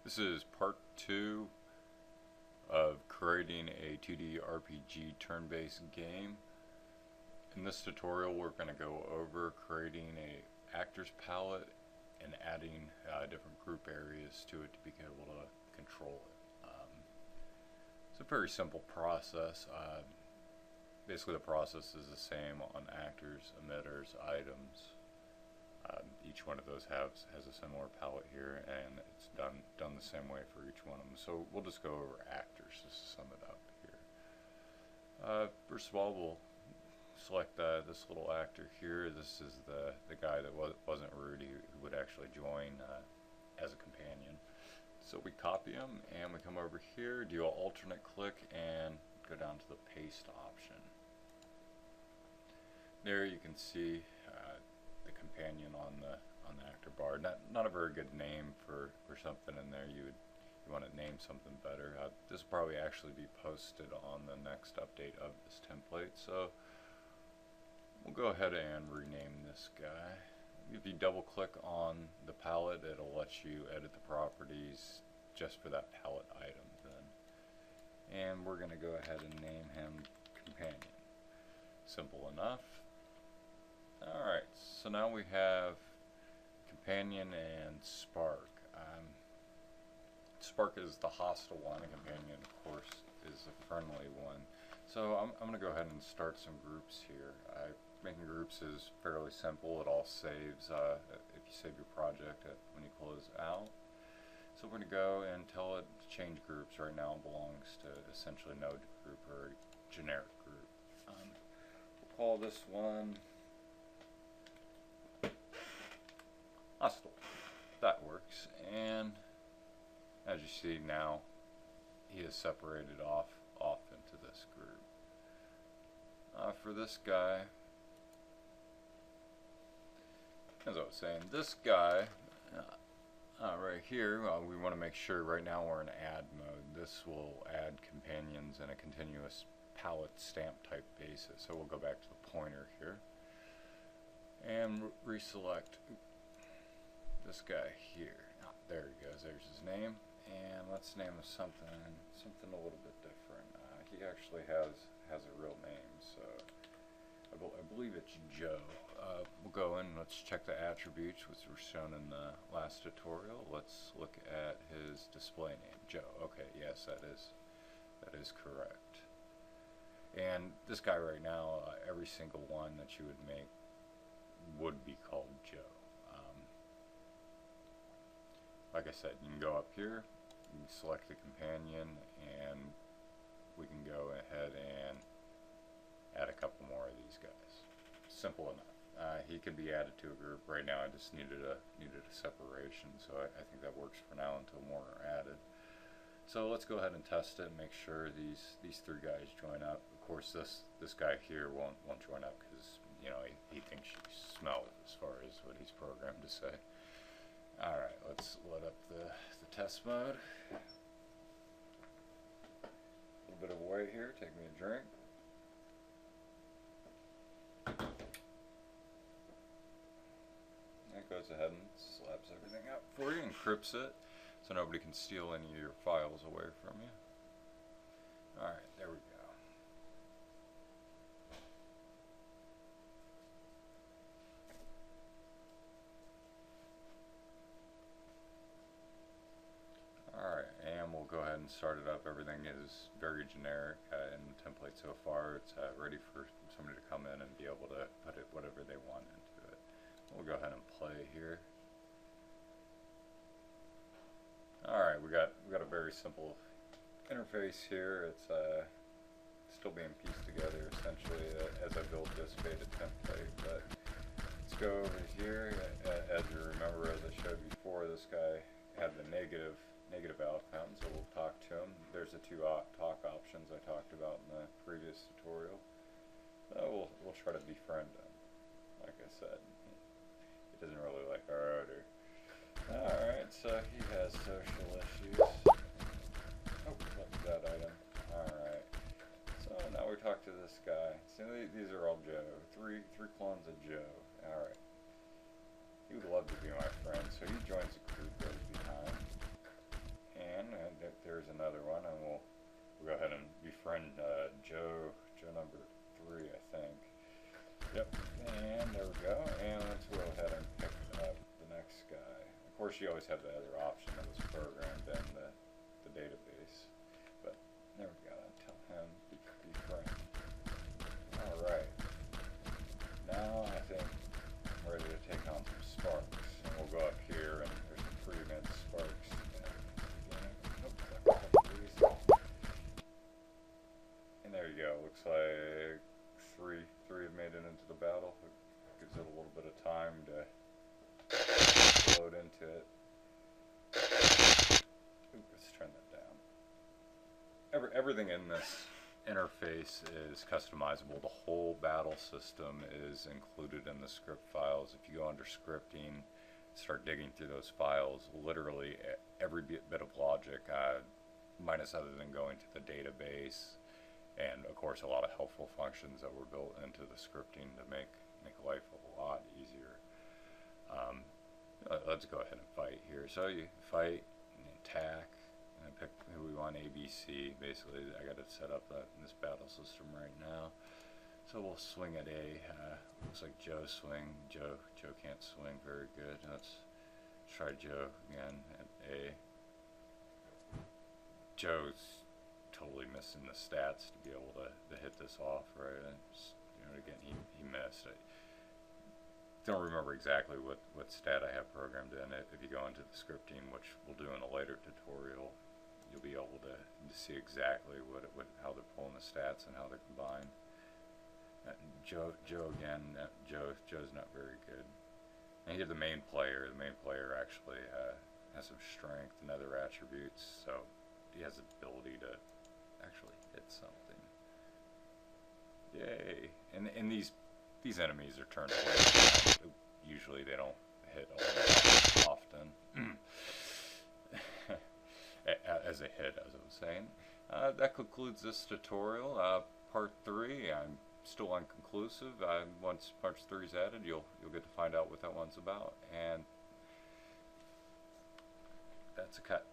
This is part 2 of creating a 2D RPG turn-based game. In this tutorial we're going to go over creating a actors palette and adding different group areas to it to be able to control it. It's a very simple process. Basically the process is the same on actors, emitters, items. Each one of those has a similar palette here, and it's done the same way for each one of them. So we'll just go over actors just to sum it up here. First of all, we'll select this little actor here. This is the guy that wasn't Rudy, who would actually join as a companion. So we copy him and we come over here, do an alternate click, and go down to the paste option. There you can see the companion on the actor bar. Not a very good name for something in there. You want to name something better. This will probably actually be posted on the next update of this template. So we'll go ahead and rename this guy. If you double click on the palette, it'll let you edit the properties just for that palette item then. And we're going to go ahead and name him Companion. Simple enough. Alright, so now we have Companion and Spark. Spark is the hostile one, and Companion, of course, is the friendly one. So I'm going to go ahead and start some groups here. Making groups is fairly simple. It all saves if you save your project when you close out. So we're going to go and tell it to change groups. Right now it belongs to essentially no group or a generic group. We'll call this one hostile. That works. And as you see now, he is separated off into this group. For this guy, as I was saying, this guy right here, we want to make sure right now we're in add mode. This will add companions in a continuous palette stamp type basis. So we'll go back to the pointer here and reselect this guy here. There he goes. There's his name, and let's name him something a little bit different. He actually has a real name, so I believe it's Joe. We'll go in and let's check the attributes which were shown in the last tutorial. Let's look at his display name, Joe. Okay, yes, that is correct. And this guy right now, every single one that you would make would be called Joe. Like I said, you can go up here, you can select the companion, and we can go ahead and add a couple more of these guys. Simple enough. He can be added to a group. Right now I just needed a separation, so I think that works for now until more are added. So let's go ahead and test it and make sure these three guys join up. Of course this guy here won't join up because he thinks you smell it as far as what he's programmed to say. Alright, let's load up the test mode. A little bit of a wait here, take me a drink. It goes ahead and slaps everything up for you, encrypts it, so nobody can steal any of your files away from you. Alright, there we go. Go ahead and start it up. Everything is very generic in the template so far. It's ready for somebody to come in and be able to put it whatever they want into it. We'll go ahead and play here. Alright, we got a very simple interface here. It's still being pieced together essentially as I build this beta template. But let's go over here. As you remember, as I showed before, this guy had the negative outcome, so we'll talk to him. There's the two talk options I talked about in the previous tutorial. We'll try to befriend him. Like I said, he doesn't really like our odor. Alright, so he has social issues. Oh, that's that item. Alright, so now we talk to this guy. So these are all Joe. Three clones of Joe. Alright. He would love to be my friend, so he joins the group, goes behind. friend Joe number 3, I think. Yep, and there we go. And let's go ahead and pick up the next guy. Of course, you always have the other option that was programmed in the database. But there we go. Tell him be friend. All right. Now I think I'm ready to take on some sparks, and we'll go up here and there's some pre-event sparks. And there you go. Looks like three have made it into the battle. It gives it a little bit of time to load into it. Ooh, let's turn that down. Everything in this interface is customizable. The whole battle system is included in the script files. If you go under scripting, start digging through those files, literally every bit of logic, minus other than going to the database, and of course a lot of helpful functions that were built into the scripting to make life a lot easier. Let's go ahead and fight here. So you fight and attack, and pick who we want, ABC. Basically, I got it set up in this battle system right now. So we'll swing at A. Looks like Joe swing. Joe can't swing very good. Let's try Joe again at A. Joe's totally missing the stats to be able to hit this off, right? Again, he missed it. Don't remember exactly what stat I have programmed in it. If you go into the scripting, which we'll do in a later tutorial, you'll be able to see exactly how they're pulling the stats and how they're combined. Joe again. Joe's not very good. And he's the main player. The main player actually has some strength and other attributes, so he has the ability to actually hit something. Yay! And these enemies are turned away. Usually they don't hit all that often. As a hit, as I was saying. That concludes this tutorial. Part 3, I'm still unconclusive. Once part 3 is added, you'll get to find out what that one's about. And that's a cut.